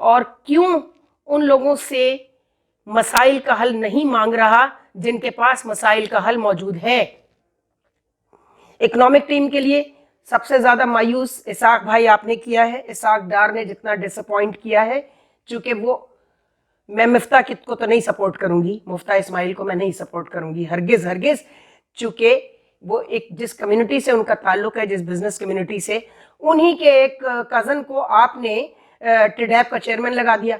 اور کیوں ان لوگوں سے مسائل کا حل نہیں مانگ رہا جن کے پاس مسائل کا حل موجود ہے. اکنامک ٹیم کے لیے سب سے زیادہ مایوس اسحاق بھائی آپ نے کیا ہے, اسحاق ڈار نے جتنا ڈس اپوائنٹ کیا ہے, چونکہ وہ میں مفتاح کت کو تو نہیں سپورٹ کروں گی, مفتاح اسماعیل کو میں نہیں سپورٹ کروں گی ہرگز ہرگز, چونکہ وہ ایک جس کمیونٹی سے ان کا تعلق ہے, جس بزنس کمیونٹی سے, انہی کے ایک کزن کو آپ نے ٹڈیپ کا چیئرمین لگا دیا.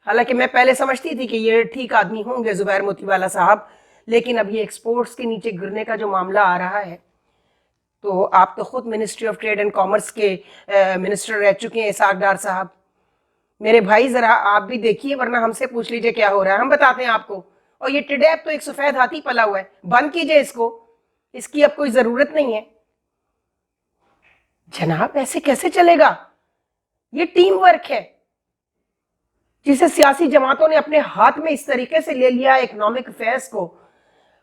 حالانکہ میں پہلے سمجھتی تھی کہ یہ ٹھیک آدمی ہوں گے زبیر موتی والا صاحب, لیکن اب یہ ایکسپورٹس کے نیچے گرنے کا جو معاملہ آ رہا ہے, تو آپ تو خود ministry of trade and commerce کے منسٹر رہ چکے ہیں اسحاق ڈار صاحب. میرے بھائی ذرا آپ بھی دیکھیے, ورنہ ہم سے پوچھ لیجئے کیا ہو رہا ہے, ہم بتاتے ہیں آپ کو. اور یہ ٹڈیپ تو ایک سفید ہاتھی پلا ہوا ہے, بند کیجئے اس کو, اس کی اب کوئی ضرورت نہیں ہے. جناب ایسے کیسے چلے گا؟ یہ ٹیم ورک ہے جسے سیاسی جماعتوں نے اپنے ہاتھ میں اس طریقے سے لے لیا اکنامک افیئرس کو.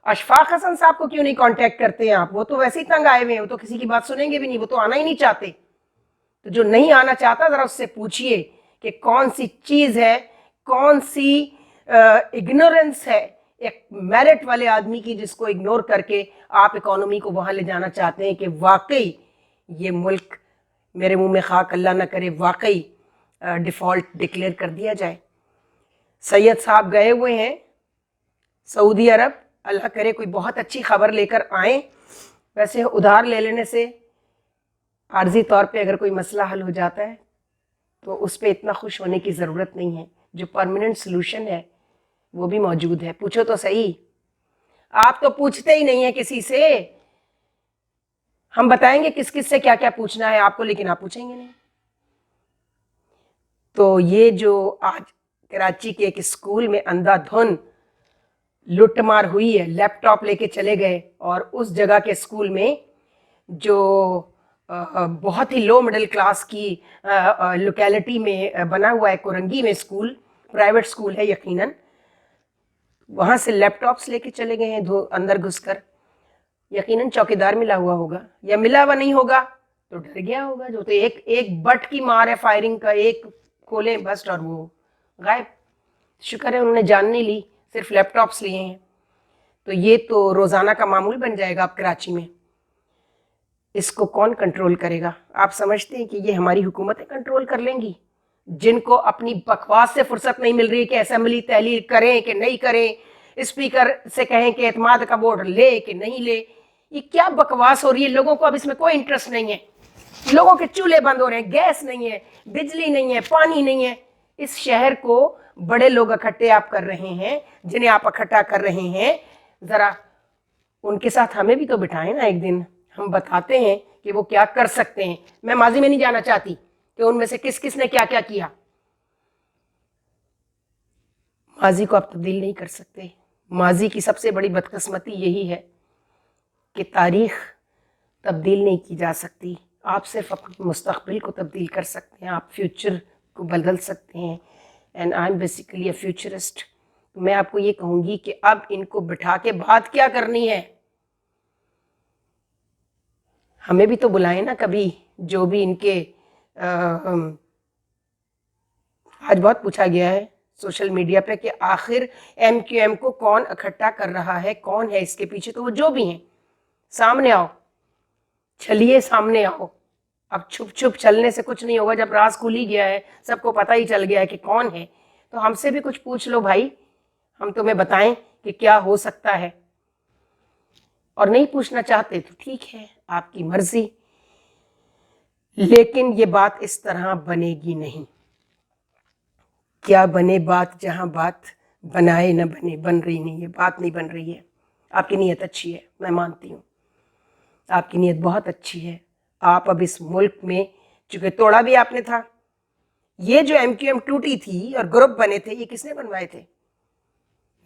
اشفاق حسن صاحب کو کیوں نہیں کانٹیکٹ کرتے ہیں آپ؟ وہ تو ویسے ہی تنگ آئے ہوئے ہیں, وہ تو کسی کی بات سنیں گے بھی نہیں, وہ تو آنا ہی نہیں چاہتے. تو جو نہیں آنا چاہتا ذرا اس سے پوچھئے کہ کون سی چیز ہے, کون سی اگنورنس ہے ایک میرٹ والے آدمی کی, جس کو اگنور کر کے آپ اکانومی کو وہاں لے جانا چاہتے ہیں کہ واقعی یہ ملک, میرے منہ میں خاک اللہ نہ کرے, واقعی ڈیفالٹ ڈکلیئر کر دیا جائے. سید صاحب گئے ہوئے ہیں سعودی عرب, اللہ کرے کوئی بہت اچھی خبر لے کر آئیں. ویسے ادھار لے لینے سے عارضی طور پہ اگر کوئی مسئلہ حل ہو جاتا ہے تو اس پہ اتنا خوش ہونے کی ضرورت نہیں ہے. جو پرماننٹ سلوشن ہے وہ بھی موجود ہے. پوچھو تو صحیح, آپ تو پوچھتے ہی نہیں ہیں کسی سے. ہم بتائیں گے کس کس سے کیا کیا پوچھنا ہے آپ کو, لیکن آپ پوچھیں گے نہیں. تو یہ جو آج کراچی کے ایک اسکول میں اندھا دھن لٹ مار ہوئی ہے, لیپ ٹاپ لے کے چلے گئے, اور اس جگہ کے اسکول میں جو بہت ہی لو مڈل کلاس کی لوکیلٹی میں بنا ہوا ہے, کورنگی میں اسکول, پرائیویٹ اسکول ہے یقیناً, وہاں سے لیپ ٹاپس لے کے چلے گئے ہیں اندر گھس کر. یقیناً چوکیدار ملا ہوا ہوگا, یا ملا ہوا نہیں ہوگا تو ڈر گیا ہوگا. جو تو ایک بٹ کی مار ہے فائرنگ کا, ایک کھولیں بس اور وہ غائب. شکر ہے انہوں نے جان نہیں لی, صرف لیپ ٹاپس لیے ہیں. تو یہ تو روزانہ کا معمول بن جائے گا اب کراچی میں. اس کو کون کنٹرول کرے گا؟ آپ سمجھتے ہیں کہ یہ ہماری حکومتیں کنٹرول کر لیں گی, جن کو اپنی بکواس سے فرصت نہیں مل رہی کہ اسمبلی تحلیل کریں کہ نہیں کریں, اسپیکر سے کہیں کہ اعتماد کا ووٹ لے کہ نہیں لے. یہ کیا بکواس ہو رہی ہے؟ لوگوں کو اب اس میں کوئی انٹرسٹ نہیں ہے. لوگوں کے چولہے بند ہو رہے ہیں, گیس نہیں ہے, بجلی نہیں ہے, پانی نہیں ہے. اس شہر کو بڑے لوگ اکٹھے آپ کر رہے ہیں, جنہیں آپ اکٹھا کر رہے ہیں, ذرا ان کے ساتھ ہمیں بھی تو بٹھائیں نا ایک دن. ہم بتاتے ہیں کہ وہ کیا کر سکتے ہیں. میں ماضی میں نہیں جانا چاہتی کہ ان میں سے کس کس نے کیا کیا کیا. ماضی کو آپ تبدیل نہیں کر سکتے. ماضی کی سب سے بڑی بدقسمتی یہی ہے کہ تاریخ تبدیل نہیں کی جا سکتی. آپ صرف اپنے مستقبل کو تبدیل کر سکتے ہیں, آپ فیوچر کو بدل سکتے ہیں. And I am basically a futurist. میں آپ کو یہ کہوں گی کہ اب ان کو بٹھا کے بات کیا کرنی ہے. ہمیں بھی تو بلائیں نا کبھی, جو بھی ان کے آج بہت پوچھا گیا ہے سوشل میڈیا پہ کہ آخر ایم کیو ایم کو کون اکٹھا کر رہا ہے, کون ہے اس کے پیچھے. تو وہ جو بھی ہیں سامنے آؤ, چلیے سامنے آؤ. اب چھپ چھپ چلنے سے کچھ نہیں ہوگا. جب راز کھل ہی گیا ہے, سب کو پتہ ہی چل گیا ہے کہ کون ہے, تو ہم سے بھی کچھ پوچھ لو بھائی, ہم تمہیں بتائیں کہ کیا ہو سکتا ہے. اور نہیں پوچھنا چاہتے تو ٹھیک ہے, آپ کی مرضی, لیکن یہ بات اس طرح بنے گی نہیں. کیا بنے بات جہاں بات بنائے نہ بنے. بن رہی نہیں ہے, بات نہیں بن رہی ہے. آپ کی نیت اچھی ہے, میں مانتی ہوں, آپ کی نیت بہت اچھی ہے. آپ اب اس ملک میں, چونکہ توڑا بھی آپ نے تھا, یہ جو ایم کیو ایم ٹوٹی تھی اور گروپ بنے تھے, یہ کس نے بنوائے تھے؟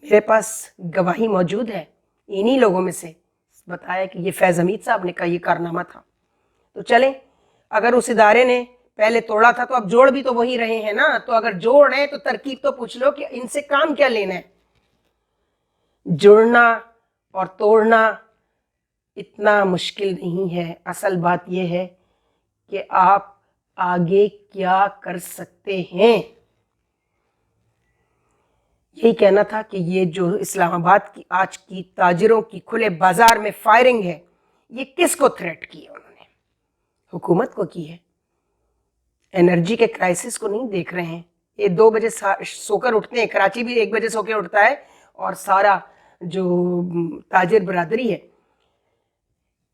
میرے پاس گواہی موجود ہے انہی لوگوں میں سے. بتایا کہ یہ فیض حمید صاحب نے کا یہ کارنامہ تھا. تو چلیں, اگر اس ادارے نے پہلے توڑا تھا تو اب جوڑ بھی تو وہی رہے ہیں نا. تو اگر جوڑ ہیں تو ترکیب تو پوچھ لو کہ ان سے کام کیا لینا ہے. جوڑنا اور توڑنا اتنا مشکل نہیں ہے. اصل بات یہ ہے کہ آپ آگے کیا کر سکتے ہیں. یہی کہنا تھا کہ یہ جو اسلام آباد کی آج کی تاجروں کی کھلے بازار میں فائرنگ ہے، یہ کس کو تھریٹ کی ہے؟ انہوں نے حکومت کو کی ہے. انرجی کے کرائسس کو نہیں دیکھ رہے ہیں. یہ 2 بجے سو کر اٹھتے ہیں، کراچی بھی 1 بجے سو کے اٹھتا ہے، اور سارا جو تاجر برادری ہے،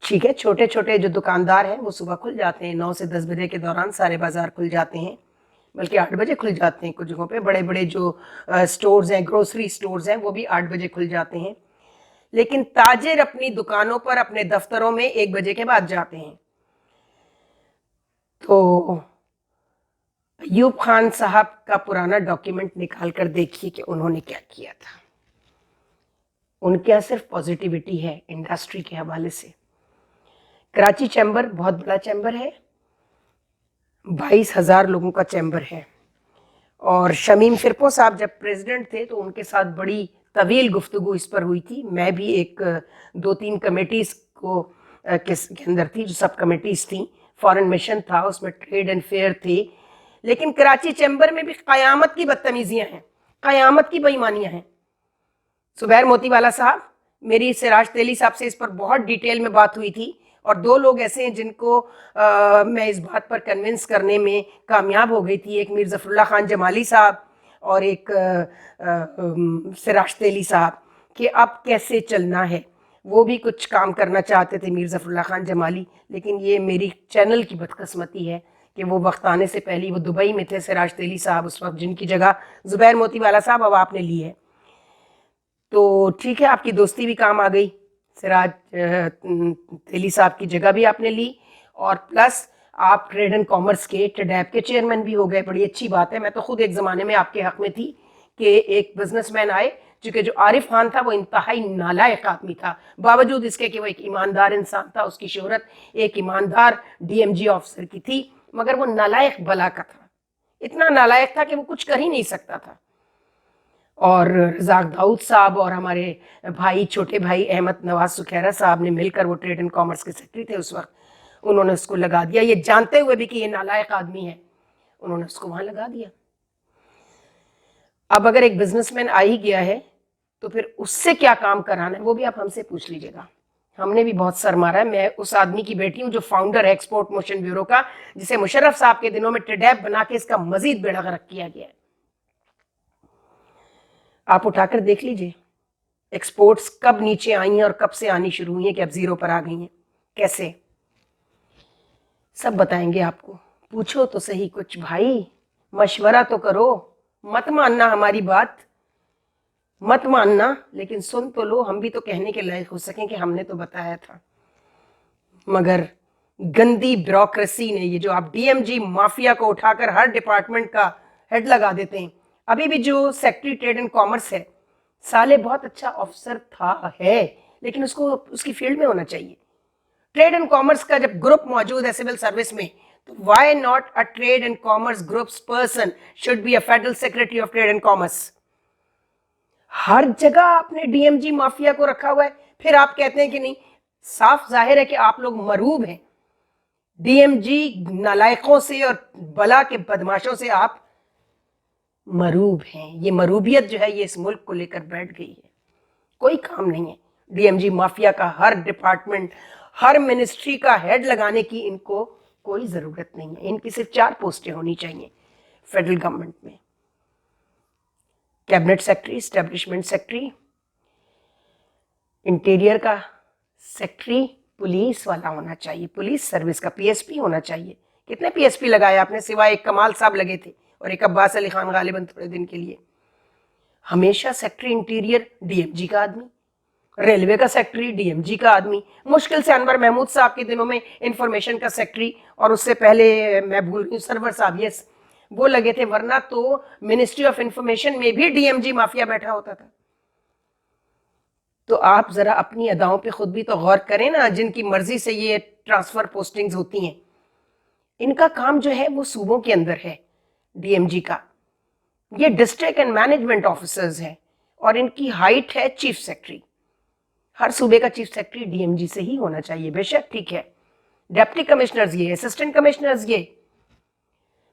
ٹھیک ہے، چھوٹے چھوٹے جو دکاندار ہیں وہ صبح کھل جاتے ہیں، 9 سے 10 بجے کے دوران سارے بازار کھل جاتے ہیں، بلکہ 8 بجے کھل جاتے ہیں. کچھ جگہوں پہ بڑے بڑے جو سٹورز ہیں، گروسری سٹورز ہیں، وہ بھی 8 بجے کھل جاتے ہیں. لیکن تاجر اپنی دکانوں پر، اپنے دفتروں میں 1 بجے کے بعد جاتے ہیں. تو ایوب خان صاحب کا پرانا ڈاکیومنٹ نکال کر دیکھیے کہ انہوں نے کیا کیا تھا. ان کے یہاں صرف پازیٹیوٹی ہے انڈسٹری کے حوالے سے. کراچی چیمبر بہت بڑا چیمبر ہے، 22,000 لوگوں کا چیمبر ہے. اور شمیم فرپو صاحب جب پریزیڈنٹ تھے تو ان کے ساتھ بڑی طویل گفتگو اس پر ہوئی تھی. میں بھی ایک 2-3 کمیٹیز کے اندر تھی، جو سب کمیٹیز تھیں. فارن مشن تھا، اس میں ٹریڈ اینڈ فیئر تھی. لیکن کراچی چیمبر میں بھی قیامت کی بدتمیزیاں ہیں، قیامت کی بےایمانیاں ہیں. زبیر موتی والا صاحب، میری سراج تیلی صاحب سے اس پر بہت ڈیٹیل میں بات ہوئی تھی، اور 2 لوگ ایسے ہیں جن کو میں اس بات پر کنونس کرنے میں کامیاب ہو گئی تھی. ایک میر ظفر اللہ خان جمالی صاحب اور ایک سراج تیلی صاحب، کہ اب کیسے چلنا ہے. وہ بھی کچھ کام کرنا چاہتے تھے، میر ظفر اللہ خان جمالی، لیکن یہ میری چینل کی بدقسمتی ہے کہ وہ وقت آنے سے پہلے وہ دبئی میں تھے سراج تیلی صاحب اس وقت، جن کی جگہ زبیر موتی والا صاحب اب آپ نے لی ہے. تو ٹھیک ہے، آپ کی دوستی بھی کام آ گئی، سراج تیلی صاحب کی جگہ بھی آپ نے لی، اور پلس آپ ٹریڈ اینڈ کامرس کے ٹڈیب کے چیئرمین بھی ہو گئے. بڑی اچھی بات ہے. میں تو خود ایک زمانے میں آپ کے حق میں تھی کہ ایک بزنس مین آئے، چونکہ جو عارف خان تھا وہ انتہائی نالائق آدمی تھا، باوجود اس کے کہ وہ ایک ایماندار انسان تھا. اس کی شہرت ایک ایماندار DMG آفیسر کی تھی، مگر وہ نالائق بلا کا تھا. اتنا نالائق تھا کہ وہ کچھ کر ہی نہیں سکتا تھا. اور رزاق داؤد صاحب اور ہمارے بھائی، چھوٹے بھائی احمد نواز سکھیرا صاحب نے مل کر، وہ ٹریڈ اینڈ کامرس کے سیکرٹری تھے اس وقت، انہوں نے اس کو لگا دیا، یہ جانتے ہوئے بھی کہ یہ نالائق آدمی ہے، انہوں نے اس کو وہاں لگا دیا. اب اگر ایک بزنس مین آ ہی گیا ہے تو پھر اس سے کیا کام کرانا ہے وہ بھی آپ ہم سے پوچھ لیجیے گا. ہم نے بھی بہت سر مارا ہے. میں اس آدمی کی بیٹی ہوں جو فاؤنڈر ہے ایکسپورٹ موشن بیورو کا، جسے مشرف صاحب کے دنوں میں ٹڈیب بنا کے اس کا مزید بیڑا غرق کیا گیا ہے. آپ اٹھا کر دیکھ لیجئے ایکسپورٹس کب نیچے آئی ہیں اور کب سے آنی شروع ہوئی ہیں کہ اب 0 پر آ گئی ہیں. کیسے؟ سب بتائیں گے آپ کو. پوچھو تو صحیح کچھ بھائی، مشورہ تو کرو. مت ماننا ہماری بات، مت ماننا، لیکن سن تو لو، ہم بھی تو کہنے کے لائق ہو سکیں کہ ہم نے تو بتایا تھا. مگر گندی بیوروکریسی نے، یہ جو آپ DMG مافیا کو اٹھا کر ہر ڈپارٹمنٹ کا ہیڈ لگا دیتے ہیں. ابھی بھی جو سیکٹری ٹریڈ اینڈ کامرس ہے، سالے بہت اچھا آفیسر ہے، لیکن اس کو اس کی فیلڈ میں ہونا چاہیے. ٹریڈ اینڈ کامرس کا جب گروپ موجود ہے سول سروس میں، تو why not a trade and commerce groups person should be a federal secretary of trade and commerce. ہر جگہ آپ نے DMG مافیا کو رکھا ہوا ہے. پھر آپ کہتے ہیں کہ نہیں. صاف ظاہر ہے کہ آپ لوگ مروب ہیں DMG نالائقوں سے اور بلا کے بدماشوں سے. آپ مروب ہیں. یہ مروبیت جو ہے یہ اس ملک کو لے کر بیٹھ گئی ہے. کوئی کام نہیں ہے. DMG مافیا کا ہر ڈپارٹمنٹ، ہر منسٹری کا ہیڈ لگانے کی ان کو کوئی ضرورت نہیں ہے. ان کی صرف 4 پوسٹیں ہونی چاہیے فیڈرل گورنمنٹ میں: cabinet secretary, establishment secretary, interior کا سیکرٹری، پولیس والا ہونا چاہیے، پولیس سروس کا PSP ہونا چاہیے. کتنے PSP لگائے آپ نے؟ سوائے ایک کمال صاحب لگے تھے اور ایک عباس علی خان غالباً تھوڑے دن کے لیے. ہمیشہ سیکرٹری انٹیریئر DMG کا آدمی، ریلوے کا سیکرٹری DMG کا آدمی. مشکل سے انور محمود صاحب کے دنوں میں انفارمیشن کا سیکرٹری، اور اس سے پہلے میں بھول گئی سرور صاحب، یس، وہ لگے تھے. ورنہ تو منسٹری آف انفارمیشن میں بھی DMG مافیا بیٹھا ہوتا تھا. تو آپ ذرا اپنی اداؤں پہ خود بھی تو غور کریں نا. جن کی مرضی سے یہ ٹرانسفر پوسٹنگز ہوتی ہیں، ان کا کام جو ہے وہ صوبوں کے اندر ہے. DMG کا یہ ڈسٹرکٹ اینڈ مینجمنٹ آفیسرز ہیں، اور ان کی ہائٹ ہے چیف سیکرٹری. ہر صوبے کا چیف سیکرٹری DMG سے ہی ہونا چاہیے. بے شک ٹھیک ہے، ڈپٹی کمشنرز یہ، اسسٹنٹ کمشنرز یہ.